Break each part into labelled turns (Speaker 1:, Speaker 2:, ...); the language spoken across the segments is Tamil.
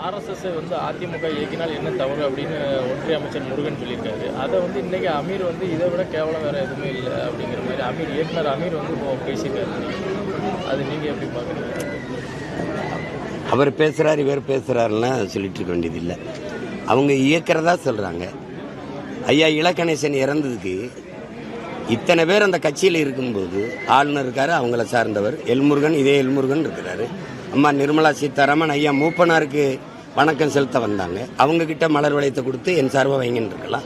Speaker 1: ஆர்எஸ்எஸ் வந்து அதிமுக இயக்கினால் என்ன தவறு அப்படின்னு ஒன்றிய அமைச்சர் முருகன் சொல்லியிருக்காரு. அதை வந்து இன்னைக்கு அமீர் வந்து இதை விட கேவலம் வேற எதுவுமே இல்லை அப்படிங்கிற மாதிரி இயக்குனர் அமீர் வந்து பேசியிருக்காரு. அது நீங்க எப்படி பாக்குறீங்க?
Speaker 2: அவர் பேசுறாரு இவர் பேசுறாருன்னா சொல்லிட்டு இருக்க வேண்டியதில்லை. அவங்க இயக்கிறதா சொல்றாங்க. ஐயா இலக்கணேசன் இறந்ததுக்கு இத்தனை பேர் அந்த கட்சியில் இருக்கும்போது ஆளுநர் இருக்காரு, அவங்கள சார்ந்தவர் எல்முருகன், இதே எல்முருகன் இருக்கிறாரு. அம்மா நிர்மலா சீதாராமன் ஐயா மூப்பனாருக்கு வணக்கம் செலுத்த வந்தாங்க. அவங்க கிட்ட மலர் வளையத்தை கொடுத்து என் சார்பாக வைங்கன்னு இருக்கலாம்.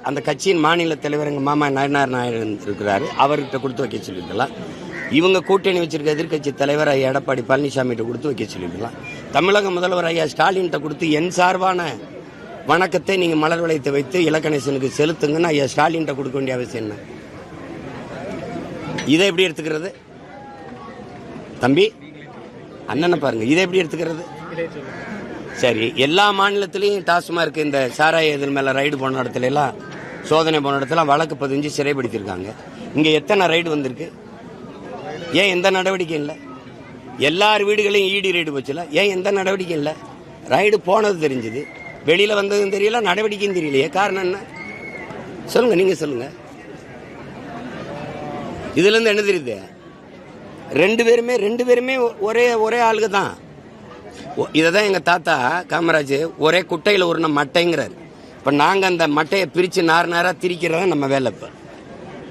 Speaker 2: அந்த கட்சியின் மாநில தலைவர் எங்கள் மாமா நயனார் நாயர் இருக்கிறாரு, அவர்கிட்ட கொடுத்து வைக்க சொல்லியிருக்கலாம். இவங்க கூட்டணி வச்சிருக்க எதிர்கட்சி தலைவர் ஐயா எடப்பாடி பழனிசாமிகிட்ட கொடுத்து வைக்க சொல்லியிருக்கலாம். தமிழக முதல்வர் ஐயா ஸ்டாலின்கிட்ட கொடுத்து என் சார்பான வணக்கத்தை நீங்கள் மலர் வளையத்தை வைத்து இலக்கணேசனுக்கு செலுத்துங்கன்னு ஐயா ஸ்டாலின்கிட்ட கொடுக்க வேண்டிய அவசியம் என்ன? இதை எப்படி எடுத்துக்கிறது தம்பி? அண்ணனை பாருங்க, இதை எப்படி எடுத்துக்கிறது? சரி, எல்லா மாநிலத்திலையும் டாஸ்மார்க் இந்த சாராய இதழ் மேல ரைடு போன இடத்துல எல்லாம் சோதனை போன இடத்துல வழக்கு பதிஞ்சு சிறைப்படுத்திருக்காங்க. இங்க எத்தனை ரைடு வந்திருக்கு? ஏன் எந்த நடவடிக்கை இல்லை? எல்லார் வீடுகளையும் இடி ரைடு போச்சுல, ஏன் எந்த நடவடிக்கை இல்லை? ரைடு போனது தெரிஞ்சது, வெளியில வந்ததும் தெரியல, நடவடிக்கையும் தெரியலையே. காரணம் என்ன சொல்லுங்க, நீங்க சொல்லுங்க. இதுல இருந்து என்ன தெரியுது? ரெண்டு பேருமே ஒரே ஆளுக தான். இதான் எங்க தாத்தா காமராஜ் ஒரே குட்டையில ஒரு மட்டைங்கிறார். இப்ப நாங்க அந்த மட்டையை பிரிச்சு நாரா திரிக்கிறதா நம்ம வேலை. இப்ப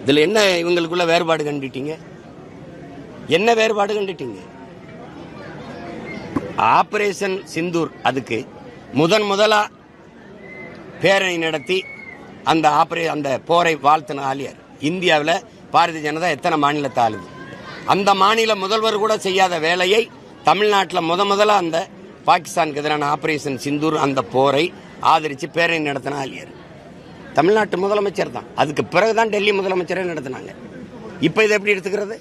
Speaker 2: இதுல என்ன இவங்களுக்குள்ள வேறுபாடு கண்டுட்டீங்க? என்ன வேறுபாடு கண்டுட்டீங்க? ஆபரேஷன் சிந்தூர் அதுக்கு முதலா பேரணி நடத்தி அந்த போரை வாழ்த்தின ஆலியார். இந்தியாவில் பாரதிய ஜனதா எத்தனை மாநிலத்தை ஆளுது? அந்த மாநில முதல்வர் கூட செய்யாத வேலையை தமிழ்நாட்டில் முதலா அந்த பாகிஸ்தானுக்கு எதிரான ஆபரேஷன் சிந்தூர் அந்த போரை ஆதரித்து பேரணி நடத்தின ஆலியார் தமிழ்நாட்டு முதலமைச்சர் தான். அதுக்கு பிறகுதான் டெல்லி முதலமைச்சரே நடத்தினாங்க. இப்போ இதை எப்படி எடுத்துக்கிறது?